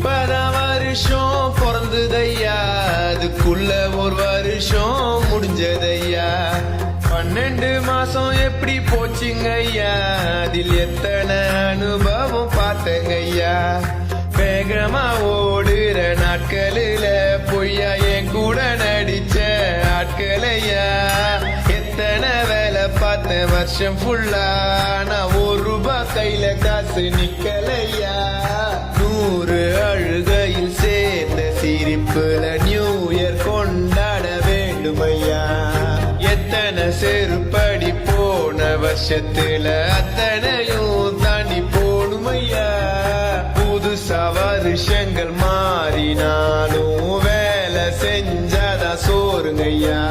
இப்பதான் வருஷம் பிறந்ததையா, அதுக்குள்ள ஒரு வருஷம் முடிஞ்சதையா. 12 மாசம் எப்படி போச்சுங்க ஐயா, அதில் எத்தனை அனுபவம் பார்த்தங்க ஐயா. வேகமா ஓடுற நாட்களில பொய்யா என் கூட நடிச்ச ஆட்களையா. எத்தனை வேலை பார்த்த வருஷம் ஃபுல்லா, நான் ₹1 கையில காசு நிக்கலையா. 100 அழுகையில் சேர்ந்த சிரிப்புல நியூ இயர் கொண்டாட வேண்டுமையா. எத்தனை செருப்படி போன வருஷத்துல அத்தனையும் தாண்டி போணுமையா. புதுசா வருஷங்கள் மாறினாலும் வேலை செஞ்சாதான் சோறுங்கய்யா.